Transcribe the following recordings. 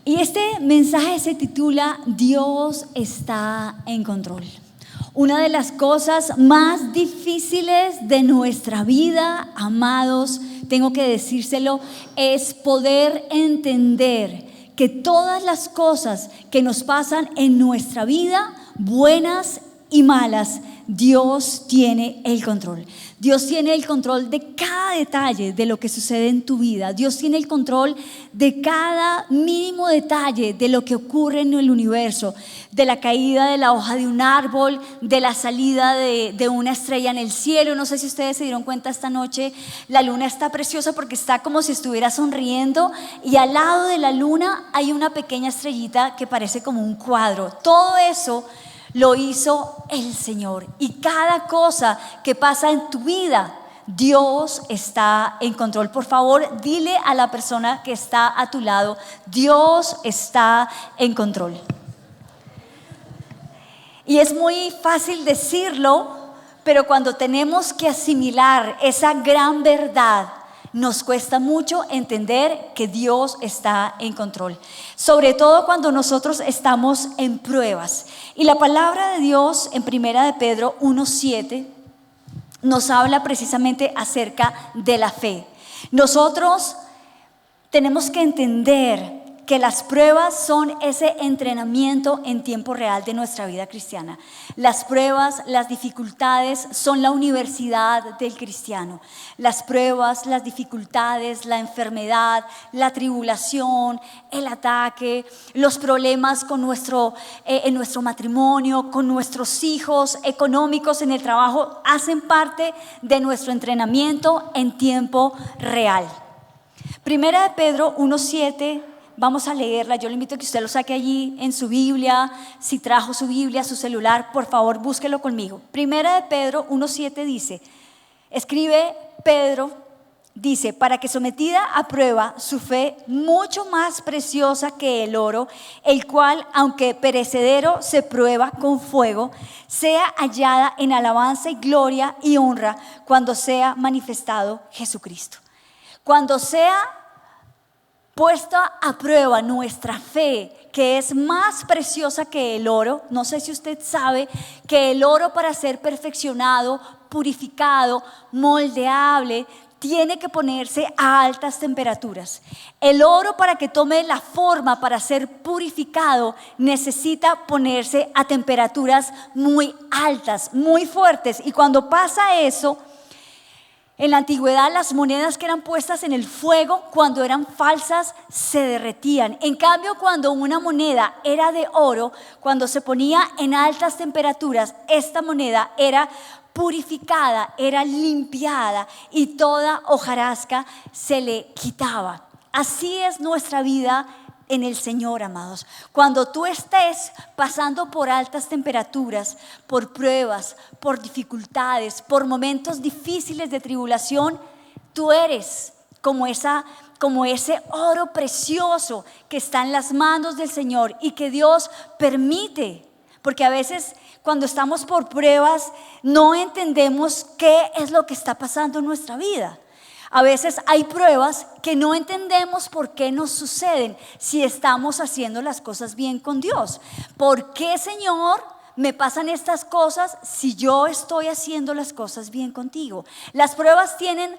Y este mensaje se titula Dios está en control. Una de las cosas más difíciles de nuestra vida, amados, tengo que decírselo, es poder entender que todas las cosas que nos pasan en nuestra vida, buenas y malas, Dios tiene el control. Dios tiene el control de cada detalle de lo que sucede en tu vida. Dios tiene el control de cada mínimo detalle de lo que ocurre en el universo, de la caída de la hoja de un árbol, de la salida de una estrella en el cielo. No sé si ustedes se dieron cuenta esta noche, la luna está preciosa porque está como si estuviera sonriendo y al lado de la luna hay una pequeña estrellita que parece como un cuadro. Todo eso lo hizo el Señor, y cada cosa que pasa en tu vida, Dios está en control. Por favor, dile a la persona que está a tu lado: Dios está en control. Y es muy fácil decirlo, pero cuando tenemos que asimilar esa gran verdad, nos cuesta mucho entender que Dios está en control, sobre todo cuando nosotros estamos en pruebas. Y la palabra de Dios en 1 de Pedro 1:7 nos habla precisamente acerca de la fe. Nosotros tenemos que entender que las pruebas son ese entrenamiento en tiempo real de nuestra vida cristiana. Las pruebas, las dificultades son la universidad del cristiano. Las pruebas, las dificultades, la enfermedad, la tribulación, el ataque, los problemas con en nuestro matrimonio, con nuestros hijos, económicos, en el trabajo, hacen parte de nuestro entrenamiento en tiempo real. 1 de Pedro 1:7. Vamos a leerla. Yo le invito a que usted lo saque allí en su Biblia. Si trajo su Biblia, su celular, por favor, búsquelo conmigo. 1 de Pedro 1:7 dice, escribe Pedro, dice: para que sometida a prueba su fe, mucho más preciosa que el oro, el cual, aunque perecedero, se prueba con fuego, sea hallada en alabanza y gloria y honra cuando sea manifestado Jesucristo. Cuando sea puesta a prueba nuestra fe, que es más preciosa que el oro. No sé si usted sabe que el oro, para ser perfeccionado, purificado, moldeable, tiene que ponerse a altas temperaturas. El oro, para que tome la forma, para ser purificado, necesita ponerse a temperaturas muy altas, muy fuertes. Y cuando pasa eso, en la antigüedad, las monedas que eran puestas en el fuego, cuando eran falsas, se derretían. En cambio, cuando una moneda era de oro, cuando se ponía en altas temperaturas, esta moneda era purificada, era limpiada y toda hojarasca se le quitaba. Así es nuestra vida en el Señor, amados. Cuando tú estés pasando por altas temperaturas, por pruebas, por dificultades, por momentos difíciles de tribulación, tú eres como ese oro precioso que está en las manos del Señor y que Dios permite. Porque a veces, cuando estamos por pruebas, no entendemos qué es lo que está pasando en nuestra vida. A veces hay pruebas que no entendemos por qué nos suceden si estamos haciendo las cosas bien con Dios. ¿Por qué, Señor, me pasan estas cosas si yo estoy haciendo las cosas bien contigo? Las pruebas tienen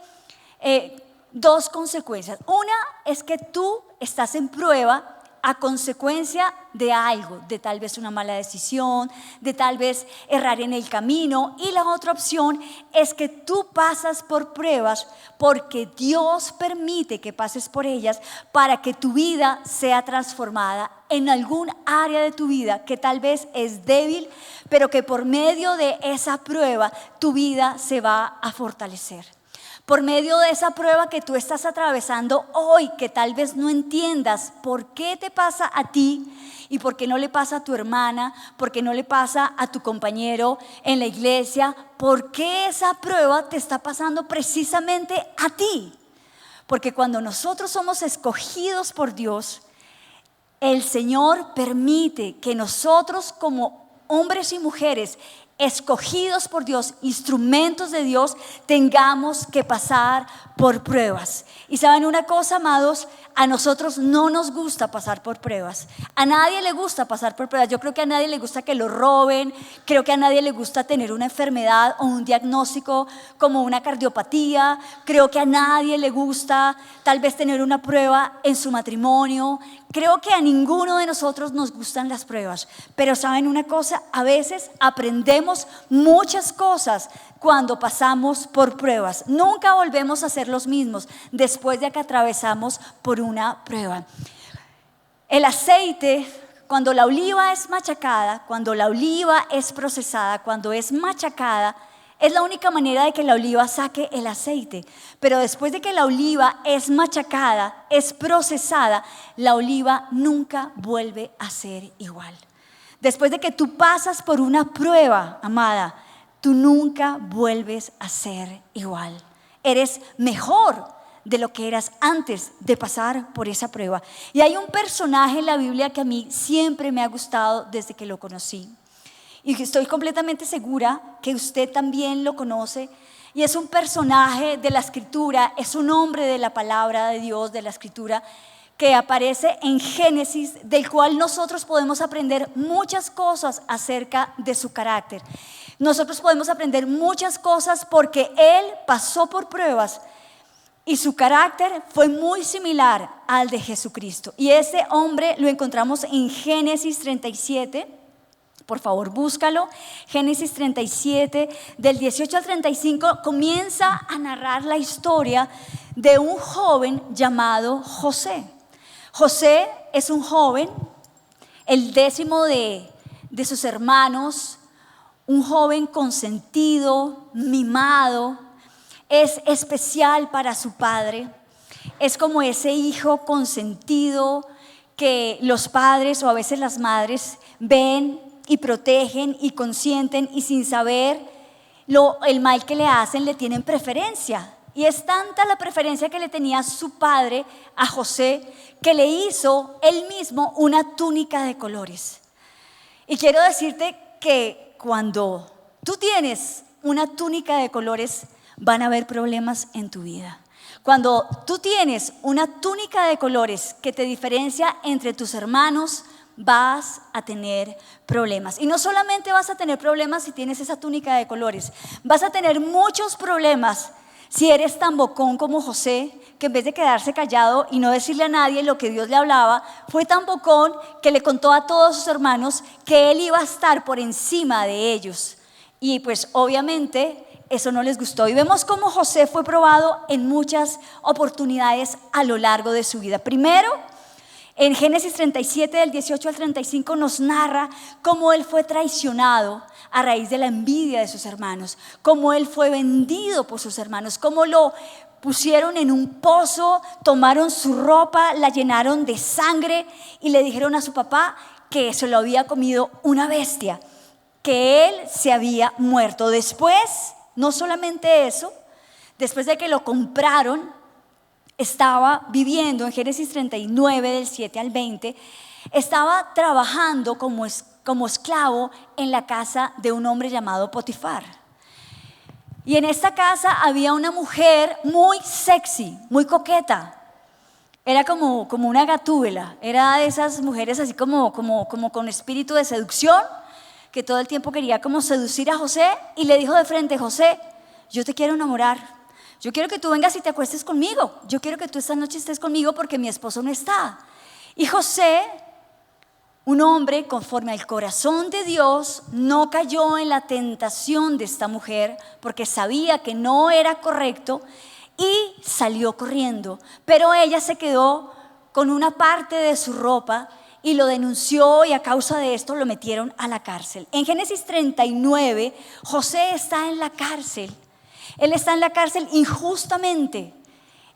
dos consecuencias. Una es que tú estás en prueba a consecuencia de algo, de tal vez una mala decisión, de tal vez errar en el camino. Y la otra opción es que tú pasas por pruebas porque Dios permite que pases por ellas para que tu vida sea transformada en algún área de tu vida que tal vez es débil, pero que por medio de esa prueba tu vida se va a fortalecer. Por medio de esa prueba que tú estás atravesando hoy, que tal vez no entiendas por qué te pasa a ti y por qué no le pasa a tu hermana, por qué no le pasa a tu compañero en la iglesia, por qué esa prueba te está pasando precisamente a ti. Porque cuando nosotros somos escogidos por Dios, el Señor permite que nosotros, como hombres y mujeres escogidos por Dios, instrumentos de Dios, tengamos que pasar por pruebas. Y saben una cosa, amados, a nosotros no nos gusta pasar por pruebas. A nadie le gusta pasar por pruebas. Yo creo que a nadie le gusta que lo roben. Creo que a nadie le gusta tener una enfermedad o un diagnóstico como una cardiopatía. Creo que a nadie le gusta tal vez tener una prueba en su matrimonio. Creo que a ninguno de nosotros nos gustan las pruebas. Pero saben una cosa, a veces aprendemos muchas cosas cuando pasamos por pruebas. Nunca volvemos a ser los mismos después de que atravesamos por una prueba. El aceite, cuando la oliva es machacada, cuando la oliva es procesada, cuando es machacada, es la única manera de que la oliva saque el aceite. Pero después de que la oliva es machacada, es procesada, la oliva nunca vuelve a ser igual. Después de que tú pasas por una prueba, amada, tú nunca vuelves a ser igual. Eres mejor de lo que eras antes de pasar por esa prueba. Y hay un personaje en la Biblia que a mí siempre me ha gustado desde que lo conocí. Y estoy completamente segura que usted también lo conoce. Y es un personaje de la Escritura, es un hombre de la palabra de Dios, de la Escritura, que aparece en Génesis, del cual nosotros podemos aprender muchas cosas acerca de su carácter. Nosotros podemos aprender muchas cosas porque él pasó por pruebas y su carácter fue muy similar al de Jesucristo. Y ese hombre lo encontramos en Génesis 37. Por favor, búscalo. Génesis 37, del 18 al 35, comienza a narrar la historia de un joven llamado José. José es un joven, el 10º de sus hermanos, un joven consentido, mimado, es especial para su padre, es como ese hijo consentido que los padres o a veces las madres ven y protegen y consienten y sin saber el mal que le hacen le tienen preferencia. Y es tanta la preferencia que le tenía su padre a José que le hizo él mismo una túnica de colores. Y quiero decirte que cuando tú tienes una túnica de colores van a haber problemas en tu vida. Cuando tú tienes una túnica de colores que te diferencia entre tus hermanos, vas a tener problemas. Y no solamente vas a tener problemas si tienes esa túnica de colores, vas a tener muchos problemas si eres tan bocón como José, que en vez de quedarse callado y no decirle a nadie lo que Dios le hablaba, fue tan bocón que le contó a todos sus hermanos que él iba a estar por encima de ellos. Y pues obviamente eso no les gustó. Y vemos cómo José fue probado en muchas oportunidades a lo largo de su vida. Primero, en Génesis 37, del 18 al 35, nos narra cómo él fue traicionado a raíz de la envidia de sus hermanos, cómo él fue vendido por sus hermanos, cómo lo pusieron en un pozo, tomaron su ropa, la llenaron de sangre y le dijeron a su papá que se lo había comido una bestia, que él se había muerto. Después, no solamente eso, después de que lo compraron, estaba viviendo en Génesis 39, del 7 al 20, estaba trabajando como esclavo en la casa de un hombre llamado Potifar. Y en esta casa había una mujer muy sexy, muy coqueta. Era como una gatúbela, era de esas mujeres así como con espíritu de seducción, que todo el tiempo quería como seducir a José y le dijo de frente: José, yo te quiero enamorar. Yo quiero que tú vengas y te acuestes conmigo. Yo quiero que tú esta noche estés conmigo porque mi esposo no está. Y José, un hombre conforme al corazón de Dios, no cayó en la tentación de esta mujer porque sabía que no era correcto y salió corriendo. Pero ella se quedó con una parte de su ropa y lo denunció, y a causa de esto lo metieron a la cárcel. En Génesis 39, José está en la cárcel. Él está en la cárcel injustamente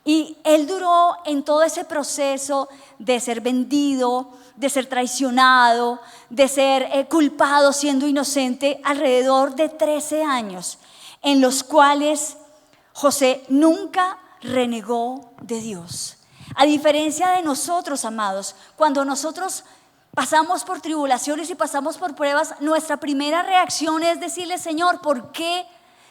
y él duró en todo ese proceso de ser vendido, de ser traicionado, de ser culpado siendo inocente, alrededor de 13 años, en los cuales José nunca renegó de Dios. A diferencia de nosotros, amados, cuando nosotros pasamos por tribulaciones y pasamos por pruebas, nuestra primera reacción es decirle: Señor, ¿por qué?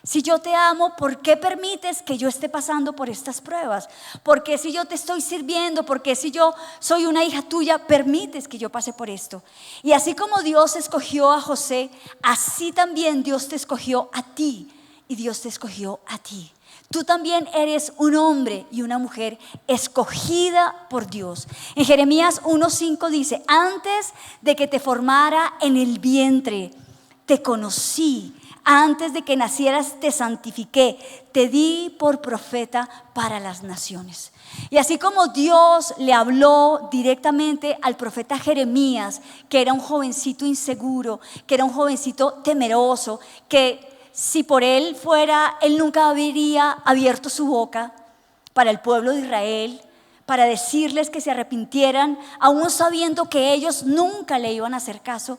Si yo te amo, ¿por qué permites que yo esté pasando por estas pruebas? ¿Por qué si yo te estoy sirviendo? ¿Por qué si yo soy una hija tuya, permites que yo pase por esto? Y así como Dios escogió a José, así también Dios te escogió a ti y Dios te escogió a ti. Tú también eres un hombre y una mujer escogida por Dios. En Jeremías 1:5 dice: antes de que te formara en el vientre, te conocí. Antes de que nacieras te santifiqué, te di por profeta para las naciones. Y así como Dios le habló directamente al profeta Jeremías, que era un jovencito inseguro, que era un jovencito temeroso, que si por él fuera, él nunca habría abierto su boca para el pueblo de Israel, para decirles que se arrepintieran, aún sabiendo que ellos nunca le iban a hacer caso.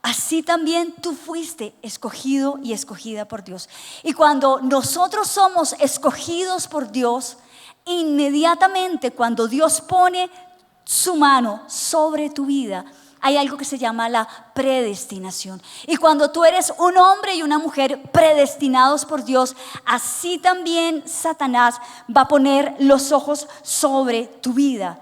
Así también tú fuiste escogido y escogida por Dios. Y cuando nosotros somos escogidos por Dios, inmediatamente cuando Dios pone su mano sobre tu vida, hay algo que se llama la predestinación. Y cuando tú eres un hombre y una mujer predestinados por Dios, así también Satanás va a poner los ojos sobre tu vida.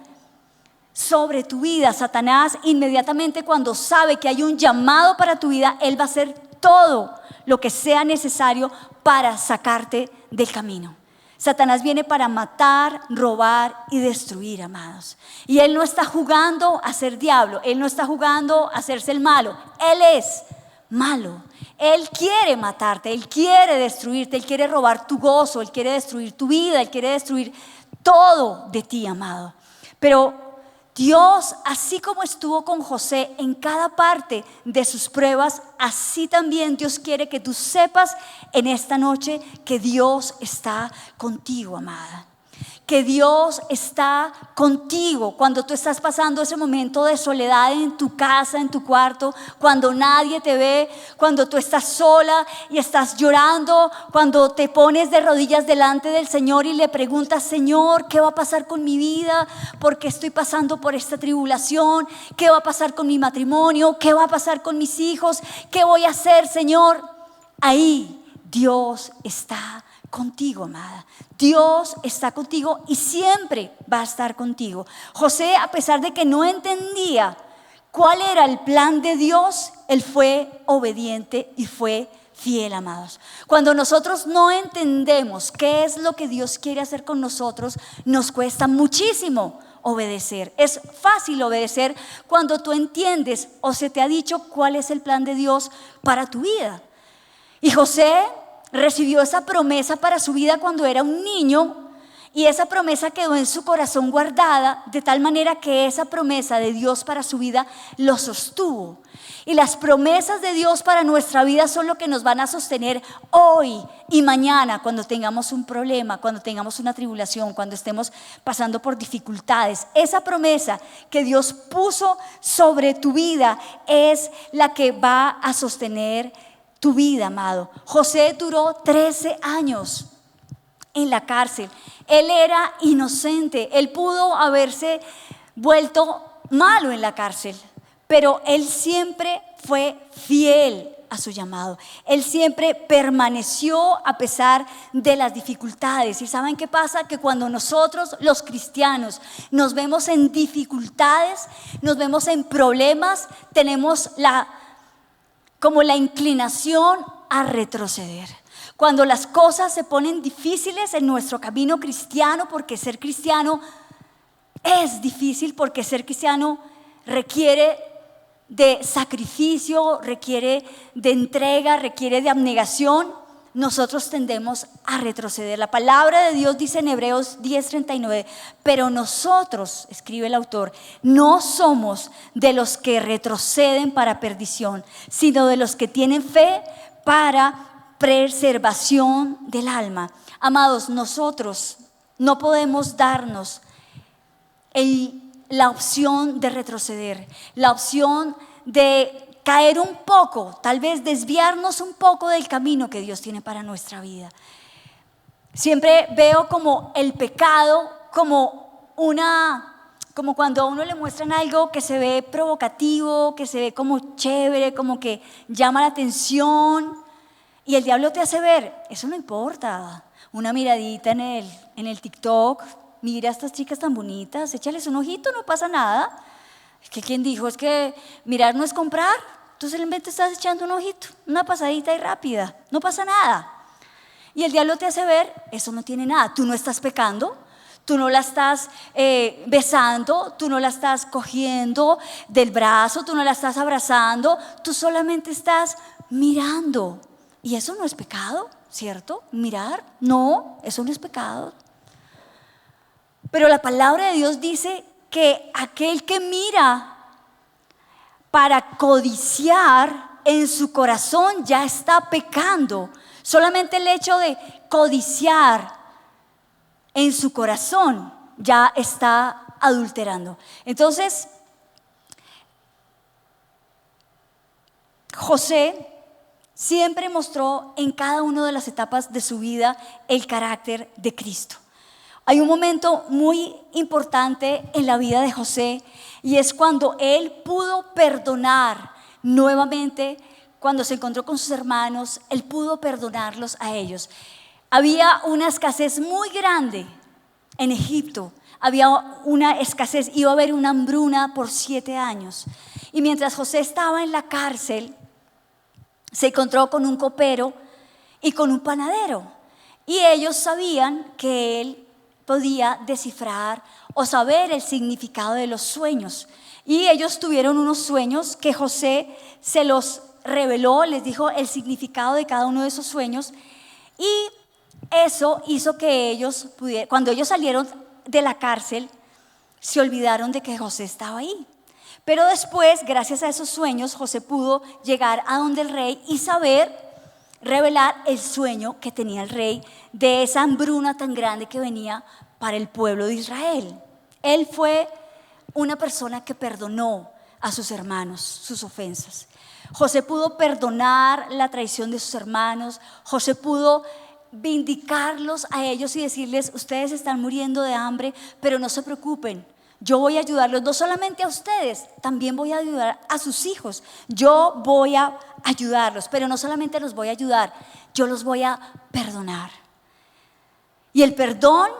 Sobre tu vida, Satanás inmediatamente cuando sabe que hay un llamado para tu vida, él va a hacer todo lo que sea necesario para sacarte del camino. Satanás viene para matar, robar y destruir, amados. Y él no está jugando a ser diablo, él no está jugando a hacerse el malo, él es malo. Él quiere matarte, él quiere destruirte, él quiere robar tu gozo, él quiere destruir tu vida, él quiere destruir todo de ti, amado. Pero Dios, así como estuvo con José en cada parte de sus pruebas, así también Dios quiere que tú sepas en esta noche que Dios está contigo, amada. Que Dios está contigo cuando tú estás pasando ese momento de soledad en tu casa, en tu cuarto, cuando nadie te ve, cuando tú estás sola y estás llorando, cuando te pones de rodillas delante del Señor y le preguntas: Señor, ¿qué va a pasar con mi vida? ¿Por qué estoy pasando por esta tribulación? ¿Qué va a pasar con mi matrimonio? ¿Qué va a pasar con mis hijos? ¿Qué voy a hacer, Señor? Ahí Dios está contigo, amada. Dios está contigo y siempre va a estar contigo. José, a pesar de que no entendía cuál era el plan de Dios, él fue obediente y fue fiel, amados. Cuando nosotros no entendemos qué es lo que Dios quiere hacer con nosotros, nos cuesta muchísimo obedecer. Es fácil obedecer cuando tú entiendes o se te ha dicho cuál es el plan de Dios para tu vida. Y José recibió esa promesa para su vida cuando era un niño, y esa promesa quedó en su corazón guardada, de tal manera que esa promesa de Dios para su vida lo sostuvo. Y las promesas de Dios para nuestra vida son lo que nos van a sostener hoy y mañana, cuando tengamos un problema, cuando tengamos una tribulación, cuando estemos pasando por dificultades. Esa promesa que Dios puso sobre tu vida es la que va a sostener tu vida, amado. José duró 13 años en la cárcel. Él era inocente. Él pudo haberse vuelto malo en la cárcel, pero él siempre fue fiel a su llamado. Él siempre permaneció a pesar de las dificultades. ¿Y saben qué pasa? Que cuando nosotros, los cristianos, nos vemos en dificultades, nos vemos en problemas, tenemos como la inclinación a retroceder. Cuando las cosas se ponen difíciles en nuestro camino cristiano, porque ser cristiano es difícil, porque ser cristiano requiere de sacrificio, requiere de entrega, requiere de abnegación, nosotros tendemos a retroceder. La palabra de Dios dice en Hebreos 10:39, pero nosotros, escribe el autor, no somos de los que retroceden para perdición, sino de los que tienen fe para preservación del alma. Amados, nosotros no podemos darnos la opción de retroceder, la opción de caer un poco, tal vez desviarnos un poco del camino que Dios tiene para nuestra vida. Siempre veo como el pecado como como cuando a uno le muestran algo que se ve provocativo, que se ve como chévere, como que llama la atención, y el diablo te hace ver, eso no importa, una miradita en el TikTok, mira a estas chicas tan bonitas, échales un ojito, no pasa nada. Es que quien dijo es que mirar no es comprar, tú simplemente estás echando un ojito, una pasadita y rápida, no pasa nada. Y el diablo te hace ver, eso no tiene nada, tú no estás pecando, tú no la estás besando, tú no la estás cogiendo del brazo, tú no la estás abrazando, tú solamente estás mirando. Y eso no es pecado, ¿cierto? Mirar, no, eso no es pecado. Pero la palabra de Dios dice que aquel que mira para codiciar en su corazón ya está pecando. Solamente el hecho de codiciar en su corazón ya está adulterando. Entonces, José siempre mostró en cada una de las etapas de su vida el carácter de Cristo. Hay un momento muy importante en la vida de José y es cuando él pudo perdonar nuevamente, cuando se encontró con sus hermanos, él pudo perdonarlos a ellos. Había una escasez muy grande en Egipto, había una escasez, iba a haber una hambruna por 7 años. Y mientras José estaba en la cárcel, se encontró con un copero y con un panadero. Y ellos sabían que él podía descifrar o saber el significado de los sueños. Y ellos tuvieron unos sueños que José se los reveló, les dijo el significado de cada uno de esos sueños. Y eso hizo que ellos pudieran, cuando ellos salieron de la cárcel, se olvidaron de que José estaba ahí. Pero después, gracias a esos sueños, José pudo llegar a donde el rey y saber revelar el sueño que tenía el rey de esa hambruna tan grande que venía para el pueblo de Israel. Él fue una persona que perdonó a sus hermanos sus ofensas. José pudo perdonar la traición de sus hermanos. José pudo vindicarlos a ellos y decirles: ustedes están muriendo de hambre, pero no se preocupen, yo voy a ayudarlos, no solamente a ustedes, también voy a ayudar a sus hijos. Yo voy a ayudarlos, pero no solamente los voy a ayudar, yo los voy a perdonar. Y el perdón,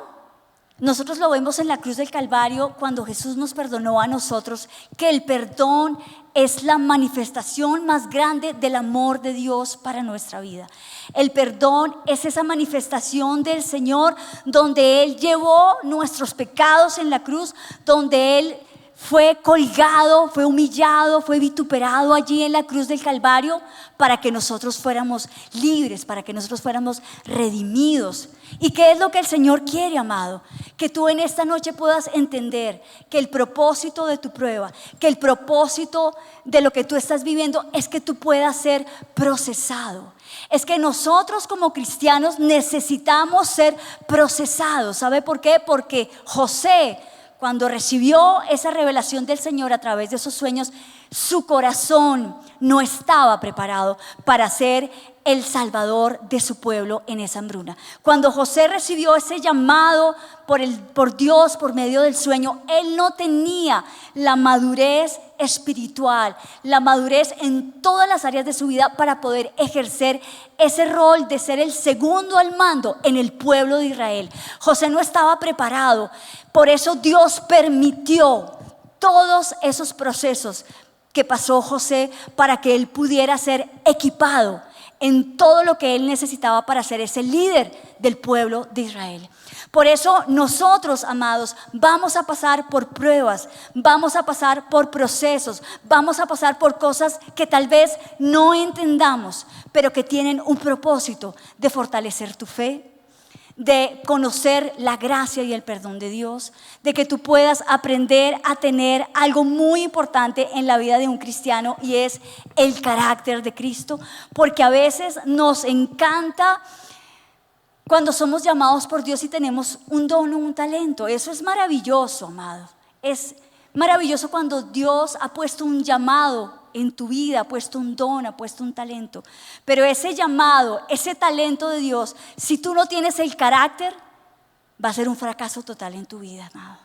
nosotros lo vemos en la cruz del Calvario cuando Jesús nos perdonó a nosotros, que el perdón es la manifestación más grande del amor de Dios para nuestra vida. El perdón es esa manifestación del Señor donde Él llevó nuestros pecados en la cruz, donde Él fue colgado, fue humillado, fue vituperado allí en la cruz del Calvario para que nosotros fuéramos libres, para que nosotros fuéramos redimidos. ¿Y qué es lo que el Señor quiere, amado? Que tú en esta noche puedas entender que el propósito de tu prueba, que el propósito de lo que tú estás viviendo es que tú puedas ser procesado. Es que nosotros como cristianos necesitamos ser procesados. ¿Sabe por qué? Porque José, cuando recibió esa revelación del Señor a través de esos sueños, su corazón no estaba preparado para ser el salvador de su pueblo en esa hambruna. Cuando José recibió ese llamado por Dios por medio del sueño, él no tenía la madurez espiritual, la madurez en todas las áreas de su vida para poder ejercer ese rol de ser el segundo al mando en el pueblo de Israel. José no estaba preparado, por eso Dios permitió todos esos procesos que pasó José para que él pudiera ser equipado en todo lo que él necesitaba para ser ese líder del pueblo de Israel. Por eso nosotros, amados, vamos a pasar por pruebas, vamos a pasar por procesos, vamos a pasar por cosas que tal vez no entendamos, pero que tienen un propósito de fortalecer tu fe, de conocer la gracia y el perdón de Dios, de que tú puedas aprender a tener algo muy importante en la vida de un cristiano, y es el carácter de Cristo. Porque a veces nos encanta cuando somos llamados por Dios y tenemos un don o un talento. Eso es maravilloso, amado. Es maravilloso cuando Dios ha puesto un llamado en tu vida, ha puesto un don, ha puesto un talento. Pero ese llamado, ese talento de Dios, si tú no tienes el carácter, va a ser un fracaso total en tu vida, amado.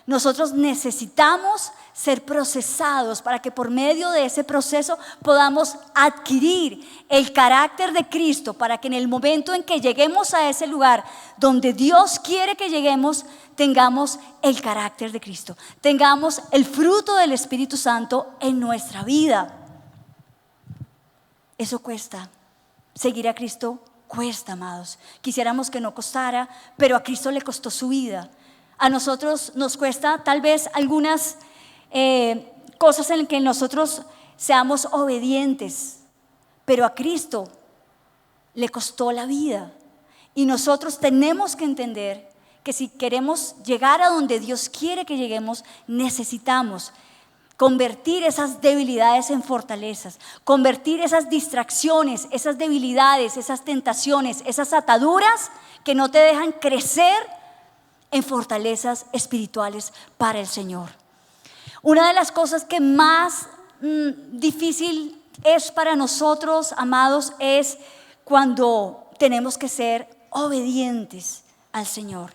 Nosotros necesitamos ser procesados para que por medio de ese proceso podamos adquirir el carácter de Cristo, para que en el momento en que lleguemos a ese lugar donde Dios quiere que lleguemos, tengamos el carácter de Cristo, tengamos el fruto del Espíritu Santo en nuestra vida. Eso cuesta. Seguir a Cristo cuesta, amados. Quisiéramos que no costara, pero a Cristo le costó su vida. A nosotros nos cuesta tal vez algunas cosas en las que nosotros seamos obedientes, pero a Cristo le costó la vida. Y nosotros tenemos que entender que si queremos llegar a donde Dios quiere que lleguemos, necesitamos convertir esas debilidades en fortalezas, convertir esas distracciones, esas debilidades, esas tentaciones, esas ataduras que no te dejan crecer en fortalezas espirituales para el Señor. Una de las cosas que más difícil es para nosotros, amados, es cuando tenemos que ser obedientes al Señor.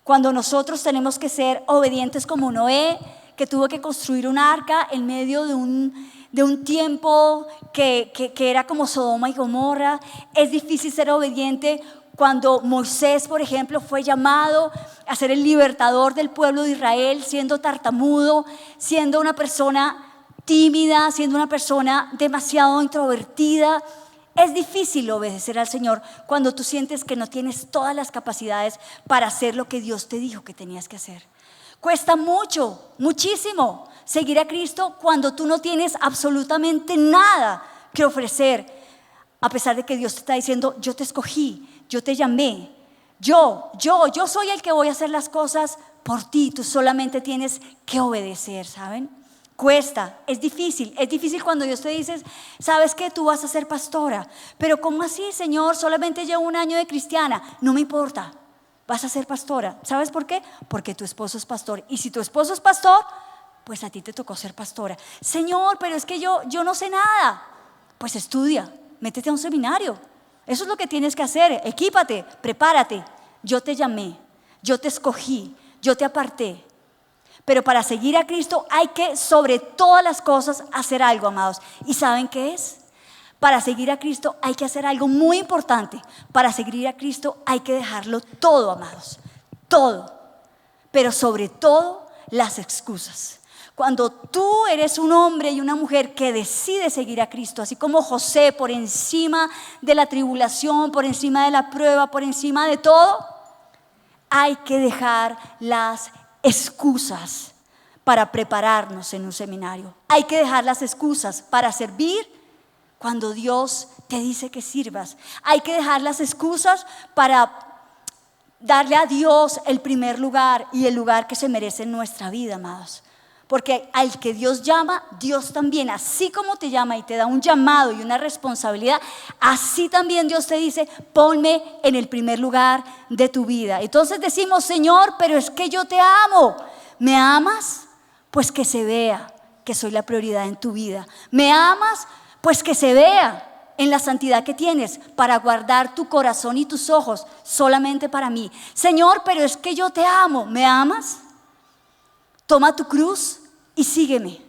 Cuando nosotros tenemos que ser obedientes como Noé, que tuvo que construir un arca en medio de un tiempo que era como Sodoma y Gomorra. Es difícil ser obediente cuando Moisés, por ejemplo, fue llamado a ser el libertador del pueblo de Israel, siendo tartamudo, siendo una persona tímida, siendo una persona demasiado introvertida. Es difícil obedecer al Señor cuando tú sientes que no tienes todas las capacidades para hacer lo que Dios te dijo que tenías que hacer. Cuesta mucho, muchísimo seguir a Cristo cuando tú no tienes absolutamente nada que ofrecer, a pesar de que Dios te está diciendo: yo te escogí, yo te llamé, yo soy el que voy a hacer las cosas por ti, tú solamente tienes que obedecer, ¿saben? Cuesta, es difícil cuando Dios te dice: ¿sabes qué? Tú vas a ser pastora. Pero ¿cómo así, Señor? Solamente llevo 1 año de cristiana. No me importa, vas a ser pastora. ¿Sabes por qué? Porque tu esposo es pastor. Y si tu esposo es pastor, pues a ti te tocó ser pastora. Señor, pero es que yo no sé nada. Pues estudia, métete a un seminario. Eso es lo que tienes que hacer. Equípate, prepárate. Yo te llamé, yo te escogí, yo te aparté. Pero para seguir a Cristo hay que, sobre todas las cosas, hacer algo, amados. ¿Y saben qué es? Para seguir a Cristo hay que hacer algo muy importante. Para seguir a Cristo hay que dejarlo todo, amados. Todo. Pero sobre todo, las excusas. Cuando tú eres un hombre y una mujer que decide seguir a Cristo, así como José, por encima de la tribulación, por encima de la prueba, por encima de todo, hay que dejar las excusas para prepararnos en un seminario. Hay que dejar las excusas para servir cuando Dios te dice que sirvas. Hay que dejar las excusas para darle a Dios el primer lugar y el lugar que se merece en nuestra vida, amados. Porque al que Dios llama, Dios también, así como te llama y te da un llamado y una responsabilidad, así también Dios te dice: ponme en el primer lugar de tu vida. Entonces decimos: Señor, pero es que yo te amo. ¿Me amas? Pues que se vea que soy la prioridad en tu vida. ¿Me amas? Pues que se vea en la santidad que tienes para guardar tu corazón y tus ojos solamente para mí. Señor, pero es que yo te amo. ¿Me amas? Toma tu cruz y sígueme.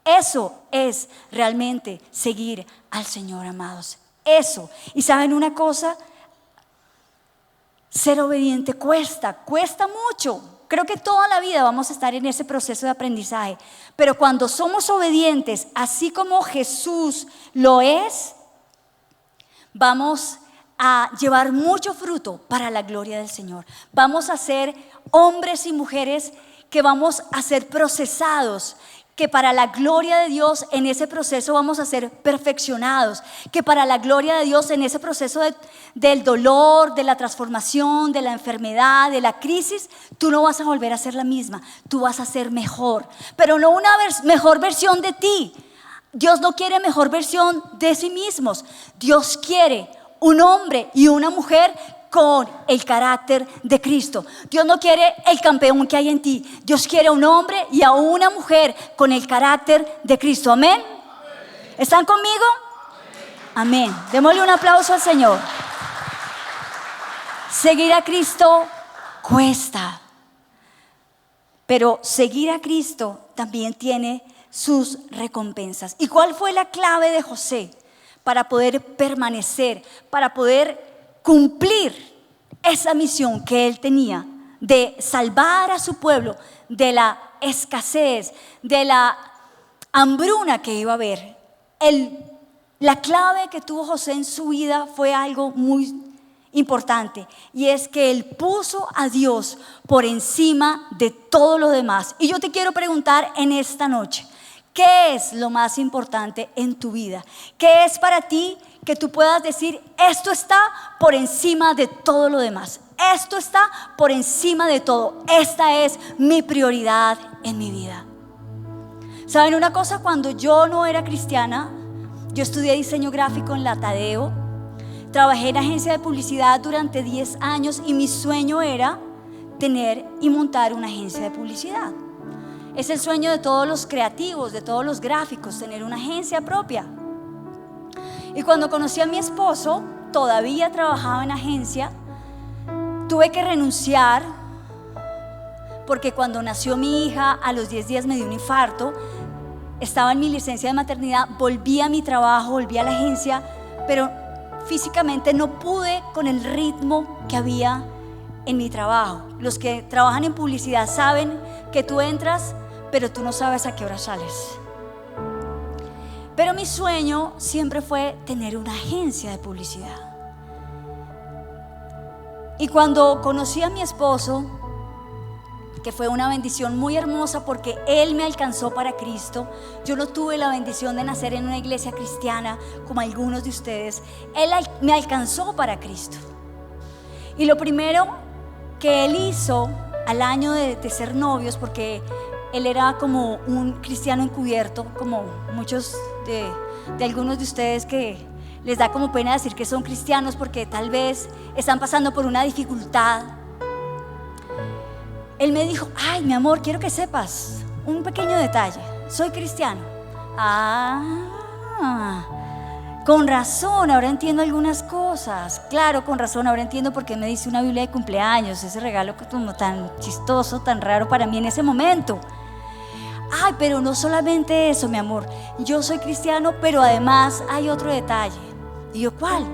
Eso es realmente seguir al Señor, amados. Eso. Y ¿saben una cosa? Ser obediente cuesta mucho. Creo que toda la vida vamos a estar en ese proceso de aprendizaje. Pero cuando somos obedientes, así como Jesús lo es, vamos a llevar mucho fruto para la gloria del Señor. Vamos a ser hombres y mujeres que vamos a ser procesados, que para la gloria de Dios en ese proceso vamos a ser perfeccionados, que para la gloria de Dios en ese proceso del dolor, de la transformación, de la enfermedad, de la crisis, tú no vas a volver a ser la misma, tú vas a ser mejor, pero no una mejor versión de ti. Dios no quiere mejor versión de sí mismos. Dios quiere un hombre y una mujer con el carácter de Cristo. Dios no quiere el campeón que hay en ti. Dios quiere un hombre y a una mujer con el carácter de Cristo. Amén. ¿Están conmigo? Amén. Démosle un aplauso al Señor. Seguir a Cristo cuesta. Pero seguir a Cristo también tiene sus recompensas. ¿Y cuál fue la clave de José para poder permanecer, para poder cumplir esa misión que él tenía de salvar a su pueblo de la escasez, de la hambruna que iba a haber? La clave que tuvo José en su vida fue algo muy importante, y es que él puso a Dios por encima de todo lo demás. Y yo te quiero preguntar en esta noche, ¿qué es lo más importante en tu vida? ¿Qué es para ti que tú puedas decir, esto está por encima de todo lo demás? Esto está por encima de todo. Esta es mi prioridad en mi vida. ¿Saben una cosa? Cuando yo no era cristiana, yo estudié diseño gráfico en la Tadeo. Trabajé en agencia de publicidad durante 10 años y mi sueño era tener y montar una agencia de publicidad. Es el sueño de todos los creativos, de todos los gráficos, tener una agencia propia. Y cuando conocí a mi esposo, todavía trabajaba en agencia, tuve que renunciar porque cuando nació mi hija, a los 10 días me dio un infarto. Estaba en mi licencia de maternidad, volví a mi trabajo, volví a la agencia, pero físicamente no pude con el ritmo que había en mi trabajo. Los que trabajan en publicidad saben que tú entras, pero tú no sabes a qué hora sales. Pero mi sueño siempre fue tener una agencia de publicidad. Y cuando conocí a mi esposo, que fue una bendición muy hermosa porque él me alcanzó para Cristo. Yo no tuve la bendición de nacer en una iglesia cristiana como algunos de ustedes. Él me alcanzó para Cristo. Y lo primero que él hizo al año de ser novios, porque él era como un cristiano encubierto, como muchos de algunos de ustedes que les da como pena decir que son cristianos porque tal vez están pasando por una dificultad. Él me dijo, ay, mi amor, quiero que sepas un pequeño detalle. Soy cristiano. Con razón, ahora entiendo algunas cosas. Claro, con razón, ahora entiendo por qué me dice una Biblia de cumpleaños. Ese regalo como tan chistoso, tan raro para mí en ese momento. Ay, pero no solamente eso, mi amor. Yo soy cristiano, pero además hay otro detalle. Y yo, ¿cuál?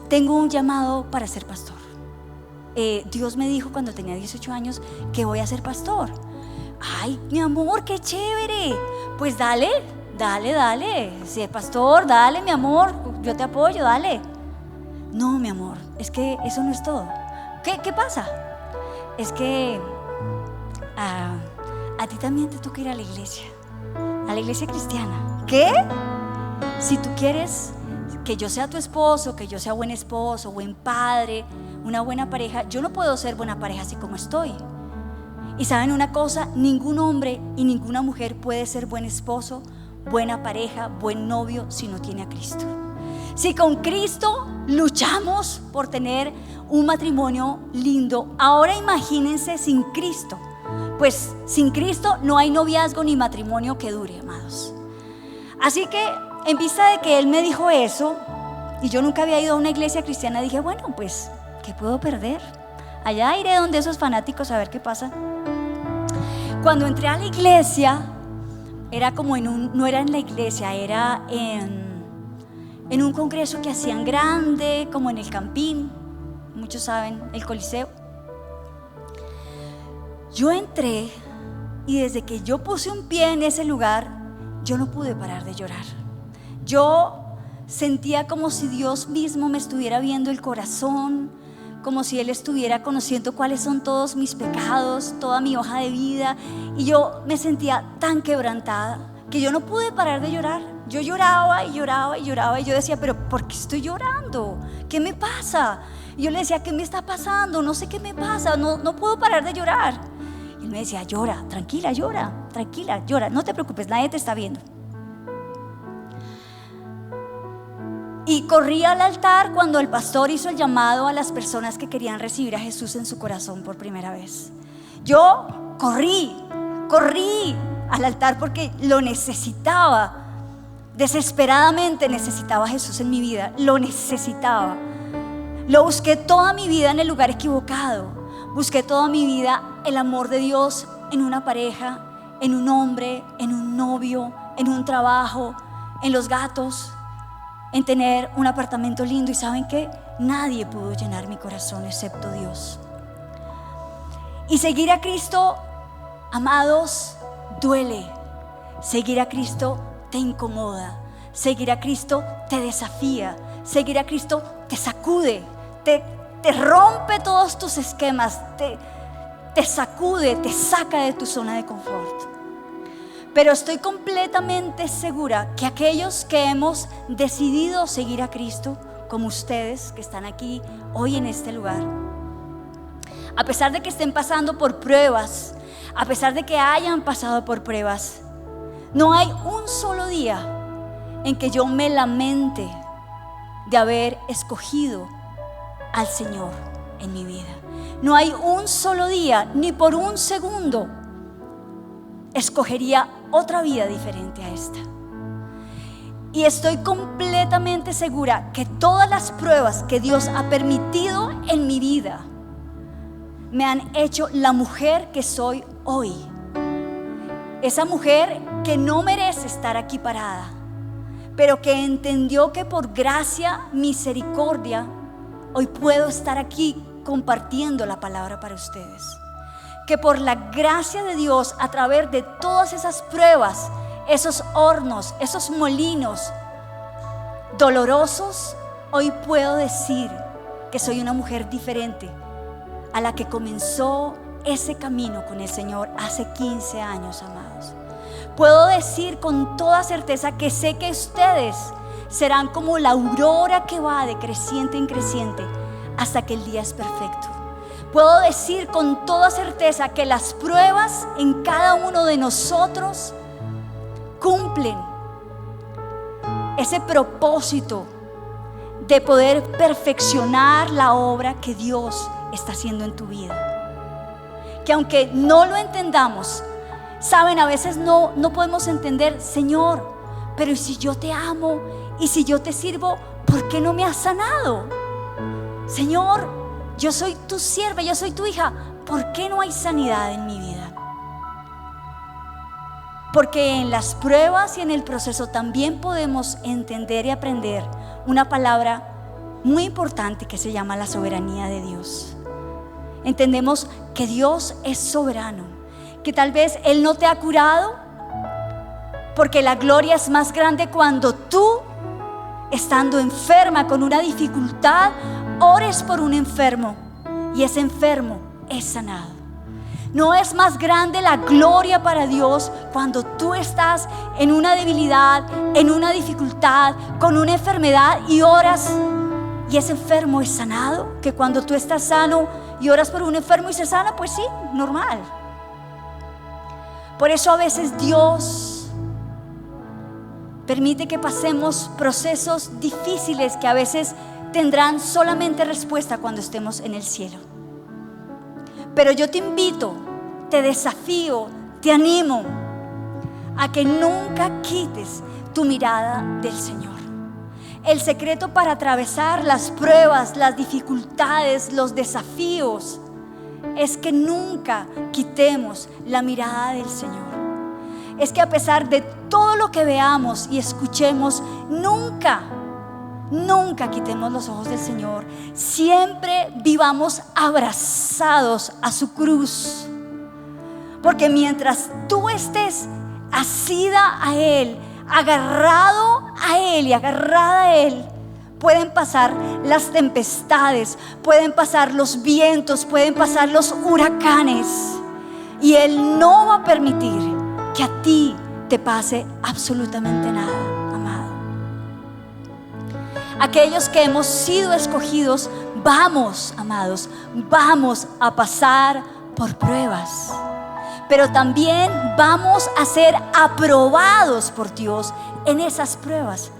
Tengo un llamado para ser pastor. Dios me dijo cuando tenía 18 años que voy a ser pastor. Ay, mi amor, qué chévere. Pues dale. Si es pastor, dale, mi amor, yo te apoyo, dale. No, mi amor, es que eso no es todo. ¿Qué pasa? Es que a ti también te toca ir a la iglesia cristiana. ¿Qué? Si tú quieres que yo sea tu esposo, que yo sea buen esposo, buen padre, una buena pareja, yo no puedo ser buena pareja así como estoy. Y saben una cosa, ningún hombre y ninguna mujer puede ser buen esposo, buena pareja, buen novio si no tiene a Cristo. Si con Cristo luchamos por tener un matrimonio lindo, ahora imagínense sin Cristo. Pues sin Cristo no hay noviazgo ni matrimonio que dure, amados. Así que en vista de que él me dijo eso, y yo nunca había ido a una iglesia cristiana, dije, bueno, pues, ¿qué puedo perder? Allá iré donde esos fanáticos a ver qué pasa. Cuando entré a la iglesia, era como no era en la iglesia, era en un congreso que hacían grande, como en el Campín, muchos saben, el Coliseo. Yo entré y desde que yo puse un pie en ese lugar, yo no pude parar de llorar. Yo sentía como si Dios mismo me estuviera viendo el corazón, como si Él estuviera conociendo cuáles son todos mis pecados, toda mi hoja de vida. Y yo me sentía tan quebrantada que yo no pude parar de llorar. Yo lloraba y lloraba y lloraba y yo decía, pero ¿por qué estoy llorando? ¿Qué me pasa? Y yo le decía, ¿qué me está pasando? No sé qué me pasa, no puedo parar de llorar. Y él me decía, llora, tranquila, llora, no te preocupes, nadie te está viendo. Y corrí al altar cuando el pastor hizo el llamado a las personas que querían recibir a Jesús en su corazón por primera vez. Yo corrí al altar porque lo necesitaba. Desesperadamente necesitaba a Jesús en mi vida, lo necesitaba. Lo busqué toda mi vida en el lugar equivocado. Busqué toda mi vida el amor de Dios en una pareja, en un hombre, en un novio, en un trabajo, en los gatos, en tener un apartamento lindo. ¿Y saben qué? Nadie pudo llenar mi corazón excepto Dios. Y seguir a Cristo, amados, duele. Seguir a Cristo te incomoda. Seguir a Cristo te desafía. Seguir a Cristo te sacude, te rompe todos tus esquemas, te sacude, te saca de tu zona de confort. Pero estoy completamente segura que aquellos que hemos decidido seguir a Cristo, como ustedes que están aquí hoy en este lugar, a pesar de que estén pasando por pruebas, a pesar de que hayan pasado por pruebas, no hay un solo día en que yo me lamente de haber escogido al Señor en mi vida. No hay un solo día, ni por un segundo, escogería otra vida diferente a esta. Y estoy completamente segura que todas las pruebas que Dios ha permitido en mi vida me han hecho la mujer que soy hoy. Esa mujer que no merece estar aquí parada, pero que entendió que por gracia, misericordia, hoy puedo estar aquí compartiendo la palabra para ustedes. Que por la gracia de Dios, a través de todas esas pruebas, esos hornos, esos molinos dolorosos, hoy puedo decir que soy una mujer diferente a la que comenzó ese camino con el Señor hace 15 años, amados. Puedo decir con toda certeza que sé que ustedes serán como la aurora que va de creciente en creciente hasta que el día es perfecto. Puedo decir con toda certeza que las pruebas en cada uno de nosotros cumplen ese propósito de poder perfeccionar la obra que Dios está haciendo en tu vida. Que aunque no lo entendamos, saben, a veces no podemos entender, Señor, pero ¿y si yo te amo? ¿Y si yo te sirvo? ¿Por qué no me has sanado? Señor, yo soy tu sierva, yo soy tu hija, ¿por qué no hay sanidad en mi vida? Porque en las pruebas y en el proceso también podemos entender y aprender una palabra muy importante que se llama la soberanía de Dios. Entendemos que Dios es soberano, que tal vez Él no te ha curado, porque la gloria es más grande cuando tú, estando enferma con una dificultad, ores por un enfermo y ese enfermo es sanado. No es más grande la gloria para Dios cuando tú estás en una debilidad, en una dificultad, con una enfermedad y oras y ese enfermo es sanado, que cuando tú estás sano y oras por un enfermo y se sana, pues sí, normal. Por eso a veces Dios permite que pasemos procesos difíciles que a veces tendrán solamente respuesta cuando estemos en el cielo. Pero yo te invito, te desafío, te animo a que nunca quites tu mirada del Señor. El secreto para atravesar las pruebas, las dificultades, los desafíos es que nunca quitemos la mirada del Señor. Es que a pesar de todo lo que veamos y escuchemos, nunca quitemos los ojos del Señor. Siempre vivamos abrazados a su cruz. Porque mientras tú estés asida a Él, agarrado a Él y agarrada a Él, pueden pasar las tempestades, pueden pasar los vientos, pueden pasar los huracanes, y Él no va a permitir que a ti te pase absolutamente nada, amado. Aquellos que hemos sido escogidos, vamos, amados, vamos a pasar por pruebas, pero también vamos a ser aprobados por Dios en esas pruebas.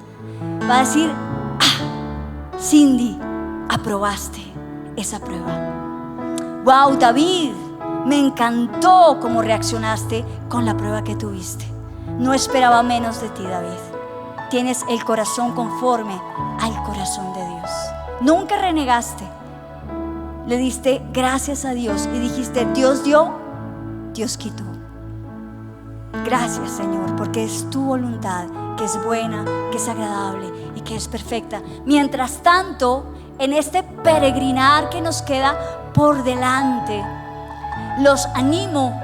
Va a decir: Cindy, aprobaste esa prueba. Wow, David, me encantó cómo reaccionaste con la prueba que tuviste. No esperaba menos de ti, David. Tienes el corazón conforme al corazón de Dios. Nunca renegaste. Le diste gracias a Dios y dijiste: Dios dio, Dios quitó. Gracias, Señor, porque es tu voluntad, que es buena, que es agradable y que es perfecta. Mientras tanto, en este peregrinar que nos queda por delante, los animo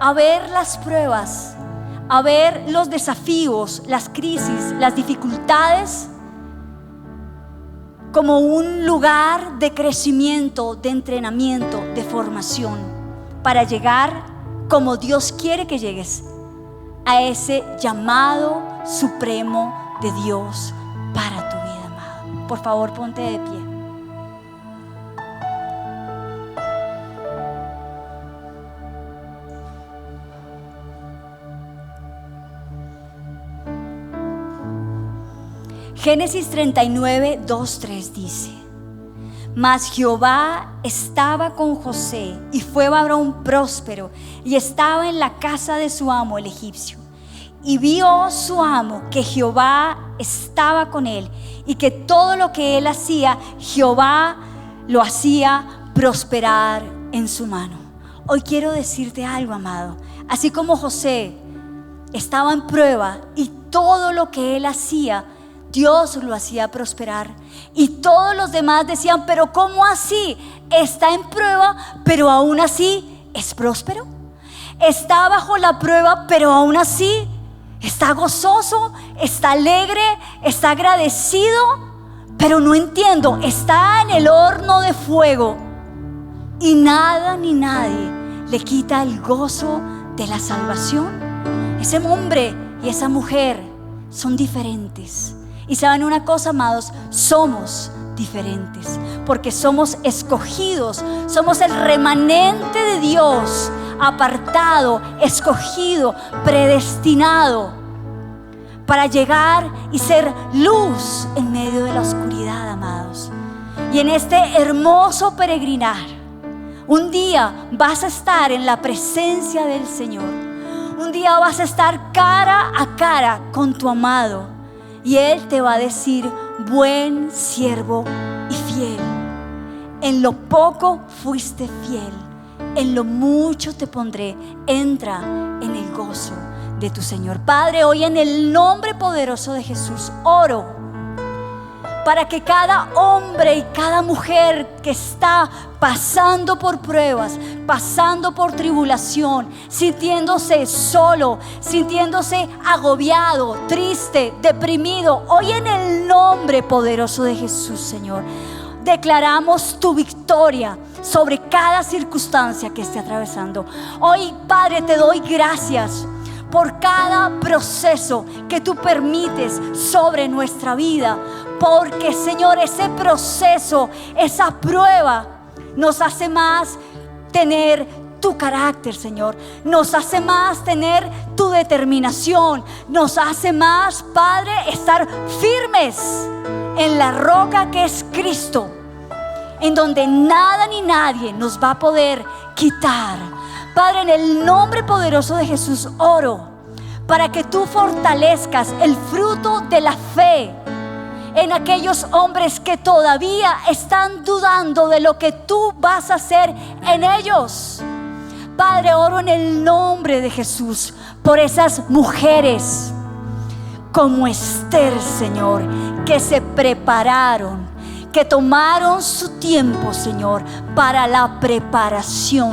a ver las pruebas, a ver los desafíos, las crisis, las dificultades como un lugar de crecimiento, de entrenamiento, de formación, para llegar como Dios quiere que llegues a ese llamado supremo de Dios para tu vida, amado. Por favor, ponte de pie. Génesis 39, 2, 3 dice: Mas Jehová estaba con José, y fue varón próspero, y estaba en la casa de su amo el egipcio. Y vio su amo que Jehová estaba con él, y que todo lo que él hacía, Jehová lo hacía prosperar en su mano. Hoy quiero decirte algo, amado. Así como José estaba en prueba, y todo lo que él hacía, Dios lo hacía prosperar. Y todos los demás decían: pero ¿cómo así? Está en prueba, pero aún así es próspero. Está bajo la prueba, pero aún así está gozoso, está alegre, está agradecido. Pero no entiendo, está en el horno de fuego, y nada ni nadie le quita el gozo de la salvación. Ese hombre y esa mujer son diferentes. Y saben una cosa, amados, somos diferentes, porque somos escogidos, somos el remanente de Dios, apartado, escogido, predestinado para llegar y ser luz en medio de la oscuridad, amados. Y en este hermoso peregrinar, un día vas a estar en la presencia del Señor. Un día vas a estar cara a cara con tu amado, y Él te va a decir: buen siervo y fiel. En lo poco fuiste fiel, en lo mucho te pondré. Entra en el gozo de tu Señor. Padre, hoy en el nombre poderoso de Jesús oro para que cada hombre y cada mujer que está pasando por pruebas, pasando por tribulación, sintiéndose solo, sintiéndose agobiado, triste, deprimido, hoy en el nombre poderoso de Jesús, Señor, declaramos tu victoria sobre cada circunstancia que esté atravesando. Hoy, Padre, te doy gracias por cada proceso que tú permites sobre nuestra vida, porque, Señor, ese proceso, esa prueba nos hace más tener tu carácter, Señor. Nos hace más tener tu determinación. Nos hace más, Padre, estar firmes en la roca que es Cristo, en donde nada ni nadie nos va a poder quitar. Padre, en el nombre poderoso de Jesús oro para que tú fortalezcas el fruto de la fe en aquellos hombres que todavía están dudando de lo que tú vas a hacer en ellos. Padre, oro en el nombre de Jesús por esas mujeres como Esther, Señor, que se prepararon, que tomaron su tiempo, Señor, para la preparación,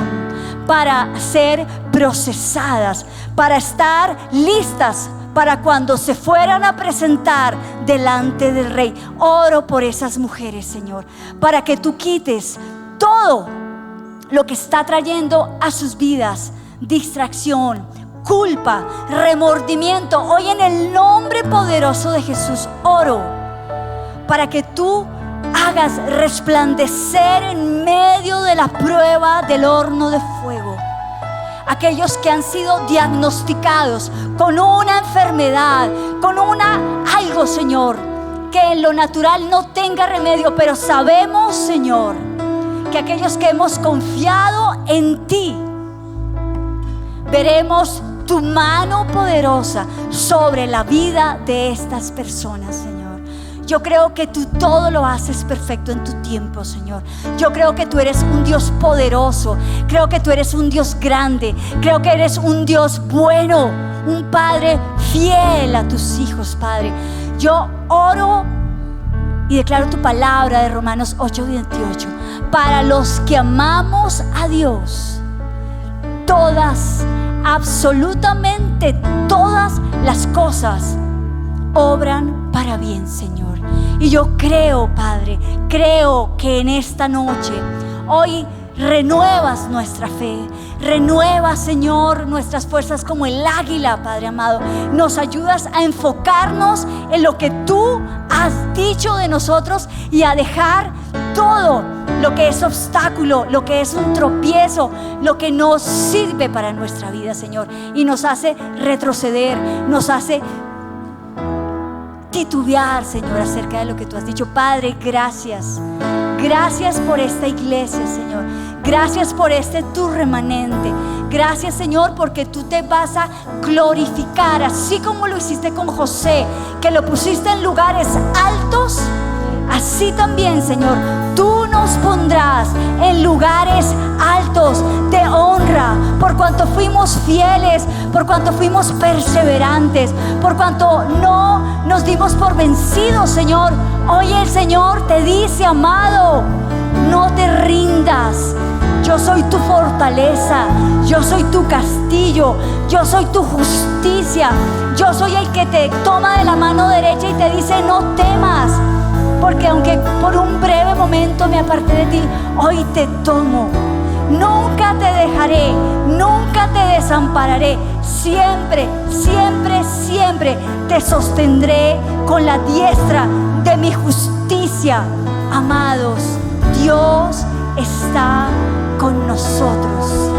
para ser procesadas, para estar listas para cuando se fueran a presentar delante del Rey. Oro por esas mujeres, Señor, para que tú quites todo lo que está trayendo a sus vidas distracción, culpa, remordimiento. Hoy en el nombre poderoso de Jesús oro para que tú hagas resplandecer en medio de la prueba del horno de fuego aquellos que han sido diagnosticados con una enfermedad, con algo, Señor, que en lo natural no tenga remedio, pero sabemos, Señor, que aquellos que hemos confiado en ti, veremos tu mano poderosa sobre la vida de estas personas, Señor. Yo creo que tú todo lo haces perfecto en tu tiempo, Señor. Yo creo que tú eres un Dios poderoso. Creo que tú eres un Dios grande. Creo que eres un Dios bueno, un Padre fiel a tus hijos, Padre. Yo oro y declaro tu palabra de Romanos 8:28. Para los que amamos a Dios, todas, absolutamente todas las cosas obran para bien, Señor. Y yo creo, Padre, creo que en esta noche, hoy renuevas nuestra fe, renuevas, Señor, nuestras fuerzas como el águila, Padre amado. Nos ayudas a enfocarnos en lo que tú has dicho de nosotros y a dejar todo lo que es obstáculo, lo que es un tropiezo, lo que no sirve para nuestra vida, Señor, y nos hace retroceder, nos hace titubear, Señor, acerca de lo que tú has dicho. Padre, gracias. Gracias por esta iglesia, Señor. Gracias por este tu remanente. Gracias, Señor, porque tú te vas a glorificar, así como lo hiciste con José, que lo pusiste en lugares altos. Así también, Señor, tú nos pondrás en lugares altos de honra, por cuanto fuimos fieles, por cuanto fuimos perseverantes, por cuanto no nos dimos por vencidos, Señor. Hoy el Señor te dice, amado, no te rindas. Yo soy tu fortaleza, yo soy tu castillo, yo soy tu justicia. Yo soy el que te toma de la mano derecha y te dice, no temas. Porque aunque por un breve momento me aparté de ti, hoy te tomo. Nunca te dejaré, nunca te desampararé. Siempre, siempre, siempre te sostendré con la diestra de mi justicia. Amados, Dios está con nosotros.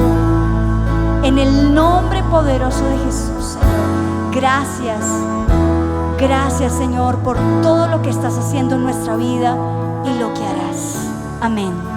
En el nombre poderoso de Jesús, Señor, gracias. Gracias, Señor, por todo lo que estás haciendo en nuestra vida y lo que harás. Amén.